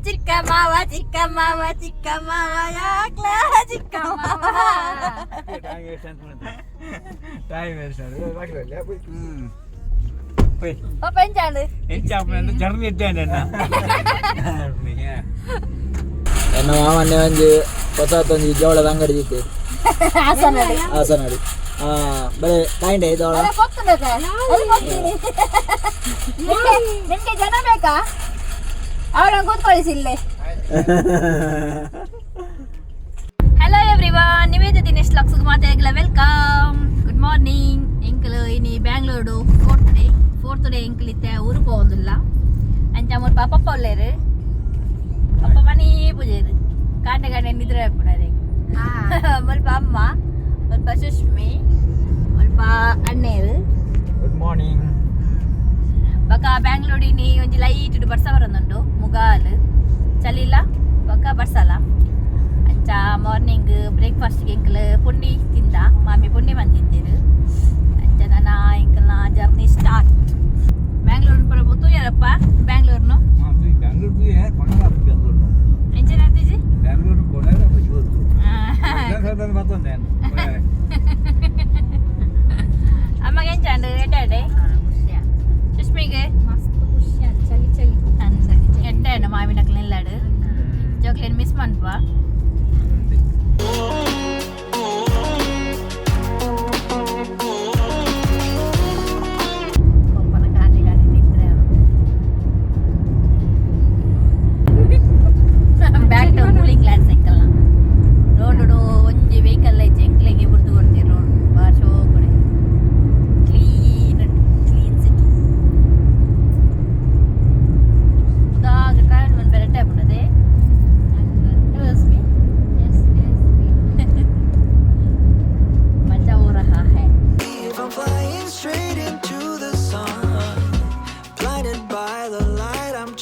ಚಿಕ್ಕ ಮಾವ ಚಿಕ್ಕ ಮಾವ ಚಿಕ್ಕ ಮಾವ ಯಾಕ್ಲ ಚಿಕ್ಕ ಮಾವ ಪಪ್ಪ ಎಂಚಾಂಡು ಜರ್ನಿ ಇದ್ದೇನೆ ಎನ್ನ ಮಾಮನ್ನೆ ಒಂಜಿ ಹೊಸತೊಂಜಿ ಜೋಳದ ಅಂಗಡಿ ಇತ್ತೆ ಹಾಸನಡಿ ಬರೀ ಕಾಯಿಂಡೆ ಜೋಳ ನಿಮ್ಗೆ ಜನ ಬೇಕಾ ಅವ್ರನ್ನ ಕೂತ್ಕೊಳಿಸಿಲ್ಲೇ. ಹಲೋ ಎವ್ರಿವನ್, ನಿವೇದ ದಿನೇಶ್ ಲಾಕ್ಸ್ಗೆ ಮಾತಾಡಲ್ಲ ವೆಲ್ಕಮ್. ಗುಡ್ ಮಾರ್ನಿಂಗ್ ಎಂಕಲ್ ಇನಿ ಬ್ಯಾಂಗ್ಳೂರು ಫೋರ್ತ್ ಡೇ ಎಂಕಲ್ ಇತ್ತೆ ಊರಿಗೆ ಹೋಗೋದಿಲ್ಲ ಅಂಚ ಮೂರು ಪಪ್ಪ ಒಳ್ಳೆಯರು ಪಪ್ಪ ಮನಿ ಪೂಜೆರು ಕಾಂಡೆ ಕಾಂಡೆ ನಿದ್ರೆ ಹಾಕ್ಬಿಡಾರೆ ಸ್ವಲ್ಪ ಅಮ್ಮ ಸ್ವಲ್ಪ ಸುಷ್ಮಿ ಸ್ವಲ್ಪ ಅಣ್ಣೇರು. Good morning. ಬೊಕ ಬ್ಯಾಂಗ್ಳೂರಿನಿ ಒಂಜಿ ಲೈಟ್ ಬರ್ಸ ಬರೋದುಂಟು ಮುಗಾಲ್ ಚಳಿ ಇಲ್ಲ ಬೊಕ ಬರ್ಸಲ್ಲ ಅಂಚ ಮಾರ್ನಿಂಗ್ ಬ್ರೇಕ್ಫಾಸ್ಟ್ಗೆ ಎಂಕಲ್ ಪುಂಡಿ ತಿಂದ ಮಾಮಿ ಪುಂಡಿ ಬಂದಿದ್ದೀರು ಅಂಚ ನನ್ನ ಎಂಕಲ್ನ ಜರ್ನಿ ಸ್ಟಾರ್ಟ್. ಬ್ಯಾಂಗ್ಳೂರ್ ಪುರ ಗೊತ್ತು ಯಾರಪ್ಪ ಬ್ಯಾಂಗ್ಳೂರ್ನು ಎಂಚೇನು ಆಗ್ತಿಜಿ ಅಮ್ಮಗೆ ಎಂಚಾಂಡು ಎಡ್ಡೆ ಸುಷ್ಮಿಗೆ ಎಡ್ಡೆ ಮಾವಿನಕ್ಲು ನಿಲ್ಲಾಡು ಜೋಕ್ಲೇನ್ ಮಿಸ್ ಮಾಡ್ಪಾ. ಬ್ಯಾಕ್ ಟು ಕೂಲಿಂಗ್ ಗ್ಲಾಸ್ ಎಂಕಲ್ನ ರೋಡು ಒಂಜಿ ವೆಹಿಕಲ್ ಐತೆ ಎಂಕ್ಲೆಗೆ ಬುಡ್ದು ಕೊಡ್ತೀವಿ ರೋಡ್ ಭಾಷೆ ಹೋಗ್ಕೊಡೆ ಕ್ಲೀನ್ ಸಿಟಿ ಉದಾಗ ಟ್ರಾವೆಲ್ ಒಂದು ಬೇರೆ ಟೈಪ್ ಉಂಟದೆ ಮಜಾ ಊರ ಹೇ.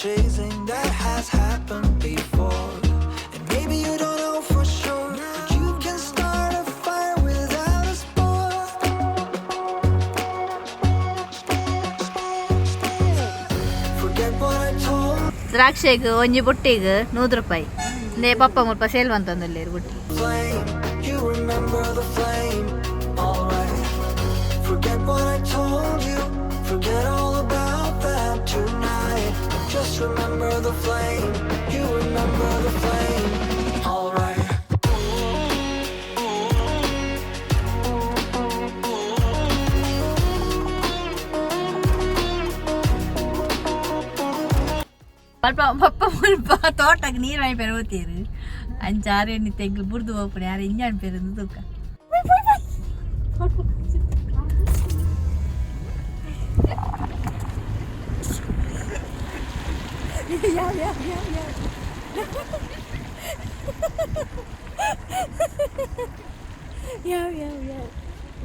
Chasing that has happened before, and maybe you don't know for sure, but you can start a fire without a spark. Forget what I told. ದ್ರಾಕ್ಷೆಗೆ ಒಂಜಿ ಬುಟ್ಟಿಗೆ 100 ರೂಪಾಯಿ ನೇ ಪಪ್ಪ ಮುಲ್ಪ ಸೇಲ್ ಬಂತಂದಲ್ಲಿ ಬುಟ್ಟಿ. Flame, you remember the flame, alright. Forget what I told you, forget all about that tonight. Just remember the flame, you remember the flame, alright. ಪಪ್ಪ ಮುಲ್ಪ ತೋಟಕ್ಕೆ ನೀರು ಹಾಕಿ ಪೆರವುತ್ತೀರು ಅಂಚಾರು ಎಣ್ಣೆ ತೆಗ್ಲು ಬುಡ್ದು ಹೋಗ್ಬಿಡಿ ಯಾರು ಇಂಜಾನ್ ಪೇರು ತೂಕ.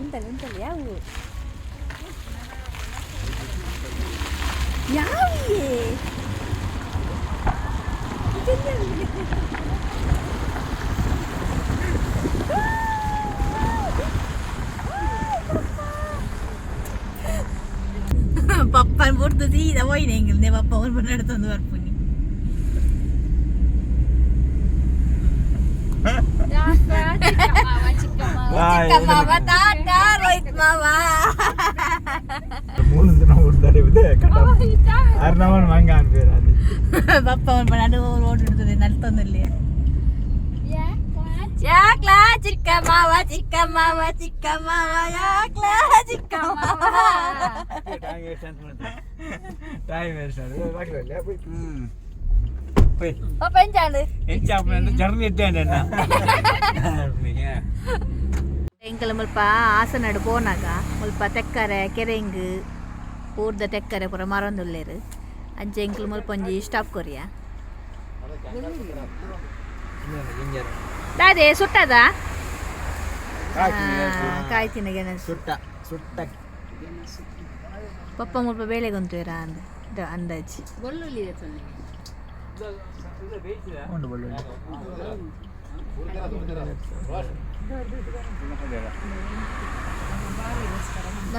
ಇಂತಲ್ಲ ಯಾವು ಯಾವಿಯೇ പപ്പൻ പുറത്ത് തീരെ പോയിനെങ്കിൽ പപ്പ ഒരു അടുത്തൊന്ന് പറപ്പുനി പപ്പ ರೋಡ್ ಹಿಡಿದ್ರೆ ನಲ್ತೊಂದಲ್ಲಿ ಯಾಕ್ಲಾ ಚಿಕ್ಕ ಮಾವ ಚಿಕ್ಕ ಮಾವ ಚಿಕ್ಕ ಮಾವ ಯಾಕ್ಲಾ ಚಿಕ್ಕ ಮಾವ ಪಪ್ಪ ಎಂಚಾಂಡು ಜರ್ನಿ ಇದ್ದೇನೆ ಎಂಕಲ್ ಮುಲ್ಪ ಹಾಸನಾಡು ಪೋನಾಗ ಮುಲ್ಪ ತೆಕ್ಕರೆ ಕೆರೆಂಗ್ ಊರ್ದ ತೆಕ್ಕರೆ ಪೂರ ಮರೊಂದುಲ್ಲೇರು ಅಂಚೆ ಎಂಕಲ್ ಮುಲ್ಪ ಒಂಜಿ ಸ್ಟಾಪ್ ಕೊರಿಯಾ ದಾದೆ ಸುಟ್ಟದ ಕಾಯ್ತಿನ ಗೆಣಸು ಸುಟ್ಟ ಪಪ್ಪ ಮುಲ್ಪ ಬೇಳೆಗೊಂತುವೆರಾ ಅಂದಾಜಿ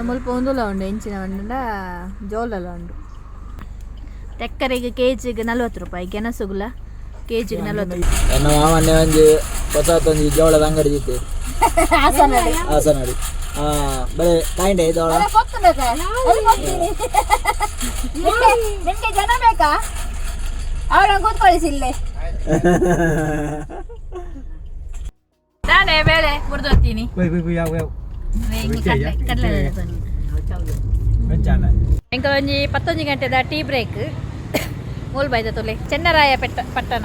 ಮುಲ್ಪ ಒಂದುಲ ಉಂಡು ಎಂಚಿನ ಉಂಡ ಜೋಲಲ ಉಂಡು ತೆಕ್ಕರಿಗೆ ಕೆಜಿಗೆ 40 ರೂಪಾಯಿ, ಗೆಣಸುಗುಲ ಕೆಜಿಗೆ 40. ನನ್ನ ಮಾಮನ್ನೇ ಒಂಜಿ ಹೊಸತೊಂಜಿ ಜೋಳದ ಅಂಗಡಿ ಇತ್ತು ಹಾಸನಡಿ. ಬರೀ ಕಾಯಿಂಡೆ ಜೋಳ ನಿಮ್ಗೆ ಜನ ಬೇಕಾ? ಅವರ ಕೂತ್ಕೊಳ್ಳಿಸಿಲ್ಲೇ ನಾನೇ ಬೇಳೆ ಮುರಿದೋಗ್ತೀನಿ. ಎಂಕ ಒಂಜಿ 11 ಗಂಟೆದ ಟೀ ಬ್ರೇಕ್. ಮೂಲ್ ಬೈದ ತೊಲೆ ಚೆನ್ನರಾಯ ಪಟ್ಟಣ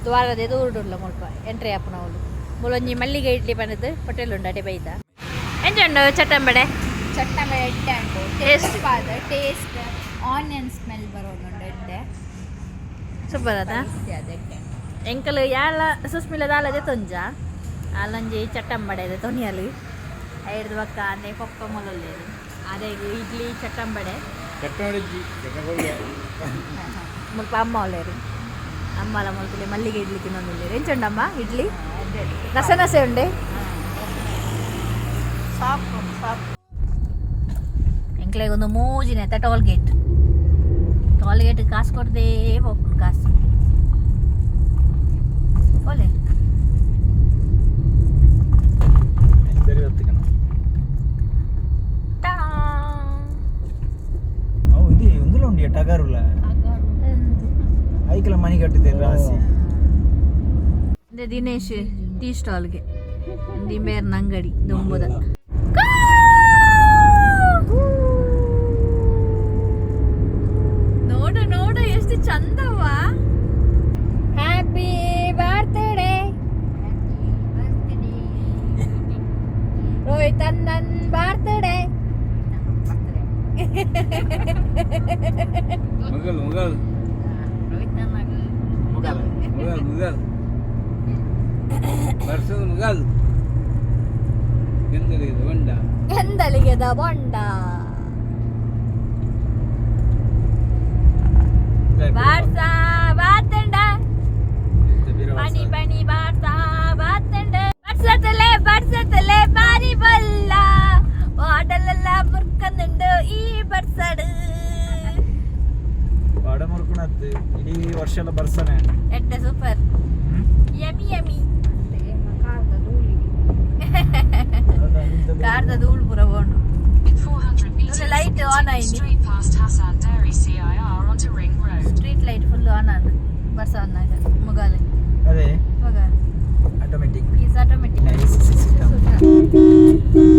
ದ್ವಾರದ ಎದುರುಡುಲ್ಲ ಮುಲ್ಪ ಎಂಟ್ರಿ ಆಪುನವಳು ಮೂಲೊಂಜಿ ಮಲ್ಲಿಗೆ ಇಡ್ಲಿ ಬಂದದ್ದು ಹೋಟೆಲ್ ಉಂಡು ಅಡೆ ಬೈದ ಎಂಜುಂಡು ಚಟ್ಟಂಬಡೆ ಎಡ್ಡೆ ಉಂಟು ಟೇಸ್ಟ್ ಆನಿಯನ್ ಸ್ಮೆಲ್ ಬರೋದುಂಡು ಎಡ್ಡೆ ಸೂಪರ್ ಅದ ಎಂಕಲು ಯಾಲ ಸುಸ್ಮಿಲದ ಆಲದೆ ತೊಂಜ ಅಲ್ಲೊಂಜಿ ಚಟ್ಟಂಬಡೆ ತೊನಿಯಲು ಐದು ಪಕ್ಕ ಅದೇ ಪಪ್ಪ ಮೊಲಲ್ಲೇರು ಅದೇ ಇಡ್ಲಿ ಚಟ್ಟಂಬಡೆ ಮುಲ್ಪ ಅಮ್ಮ ಒಳ್ಳೆಯರು ಅಮ್ಮಲ ಮೊಳತಲೆ ಮಲ್ಲಿಗೆ ಇಡ್ಲಿ ತಿನ್ನೊಂದಿಲ್ಲ ಎಂಚುಂಡಮ್ಮ ಇಡ್ಲಿ ನಸೆ ಉಂಡೆ ಎಂಕ್ಲೆಗೆ ಒಂದು ಮೂಜಿನ ಟೋಲ್ ಗೇಟ್ ಕಾಸು ಕೊಡದೆ ಹೋಗ್ಕೊಂಡು ಕಾಸು ಒಲೆ ಟಗರುಲ್ಲ ಐಕಲ ಮನಿ ಕಟ್ಟಿದ್ದೇನೆ ರಾಸಿ ದಿನೇಶ್ ಟೀ ಸ್ಟಾಲ್ಗೆ ಡಿಂಬೇರ್ನ ಅಂಗಡಿ ದುಂಬುದ ನೋಡು ಎಷ್ಟು ಚಂದವಾ. ಹ್ಯಾಪಿ ಬರ್ತ್ಡೇ ರೋಹಿತ್ ಅಣ್ಣನ್ ಬರ್ತ್ಡೇ. ಎಂದಲಿಗೆದ ಬೊಂಡ ಬಾರ್ಸಾ ಬಾತಂಡ ಬಣಿ ಬಾರ್ಸಾ ಬಾತಂಡ ಬಡ್ಸತಲೆ ಬಾರಿ ಬಲ್ಲ ಆಡಲೆಲ್ಲ ಮುರ್ಕಂದುಂಡು ಈ ಬರ್ಸಡು ಬಾಡ ಮುರ್ಕುಣತ್ತು ಇಡೀ ವರ್ಷ ಎಲ್ಲ ಬರ್ಸನೆ ಎಡ್ಡೆ ಸೂಪರ್ ಯಮಿ ಕಾರ್ದ ಧೂಳು ಪೂರ ಬೋಂಡು ಲೈಟ್ ಆನ್ ಆಯ್ತು ಸ್ಟ್ರೀಟ್ ಲೈಟ್ ಫುಲ್ ಆನ್ ಆದ ಬರ್ಸ ಆನ್ ಆಗ ಮುಗಾಲೆ ಅದೇ ಮಗ automatic is automatic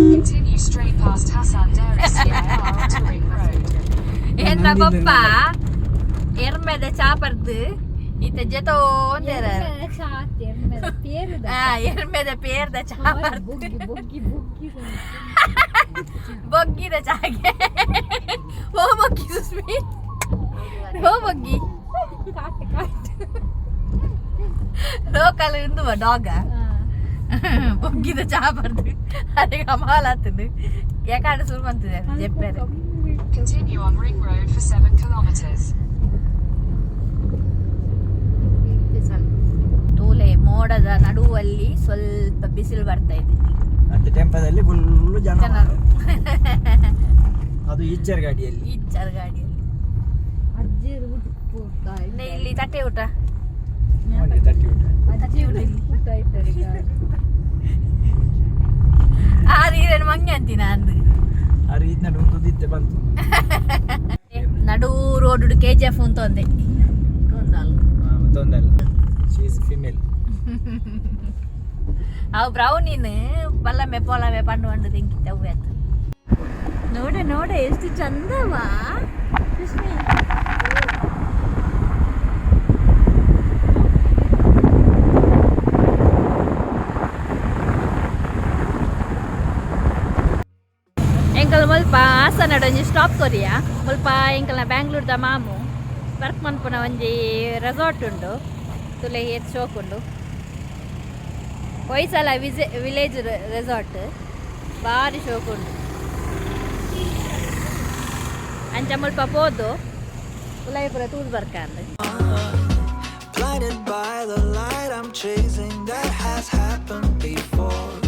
Continue straight past Hasan Beluru CIR onto Ring Road. ಏನ ಗೊಪ್ಪ ಎರ್ಮೆದ ಚಾಪರ್ದು ಈತ ಜೊತೆ ಒಂದೇರ ಎರ್ಮೆದ ಪೇರ್ದ ಚಾಪರ್ದು ಬೊಗ್ಗಿದ ಚಾಗೆ ಓ ಬೊಗ್ಗಿ ಸುಸ್ಮಿ ಓ ಬೊಗ್ಗಿ ಲೋಕಲ್ ಇಂದುವ ಡಾಗ ಬೊಗ್ಗಿದ ಚಾಪರ್ದು ಅದಕ್ಕೆ ಅಮಾಲಾತದು ಯಾಕಾಡ ಸುರು ಬಂತಿದೆ ಜೆಪ್ಪೆರೆ. Continue on Ring Road for 7 kilometers. ತೂಲೆ ಮೋಡದ ನಡುವಲ್ಲಿ ಸ್ವಲ್ಪ ಬಿಸಿಲು ಬರ್ತಾ ಇದೆ. ಮತ್ತೆ ಟೆಂಪದಲ್ಲಿ ಫುಲ್ ಜನರು ಅದು ಈಚರ್ ಗಾಡಿಯಲ್ಲಿ ಇಲ್ಲಿ ತಟ್ಟೆ ಊಟ ಆರೀರೇನು ಮಂಗೆ ಅಂತೀನಿ ಅಂದು ಬಂತು ನಡು ರೋಡ್ KGF ಅಂತ ಒಂದೇ ಫಿಮೇಲ್ ಅವು ಬ್ರೌನಿನ್ ಬಲ್ಲಮೆ ಪೋಲಮೆ ಪಂಡು ಪಂಡು ತಿಂಕಿತ್ತೆ ಅವು ಆಯ್ತು. ನೋಡ ಎಷ್ಟು ಚಂದವಾ ಸುಷ್ಮಿ. ಎಂಕಲ್ ಮುಲ್ಪ ಹಾಸನಡ ಒಂಜಿ ಸ್ಟಾಪ್ ಕೊರಿಯಾ ಮುಲ್ಪ ಎಂಕಲ್ನ ಬ್ಯಾಂಗ್ಳೂರ್ದ ಮಾಮು ವರ್ಕ್ ಮನ್ಪುನ ಒಂಜಿ ರೆಸಾರ್ಟ್ ಉಂಡು ತುಲೆ ಏತ್ ಶೋಕ್ ಉಂಡು ಹೊಯ್ಸಲ ವಿಲೇಜ್ ರೆಸಾರ್ಟ್ ಬಾರಿ ಶೋಕ್ ಉಂಡು ಅಂಚ ಮುಲ್ಪ ಪೋದು ಉಲಯಪುರ ತೂದು ಬರ್ಕಂದು. Blinded by the light I'm chasing, that has happened before.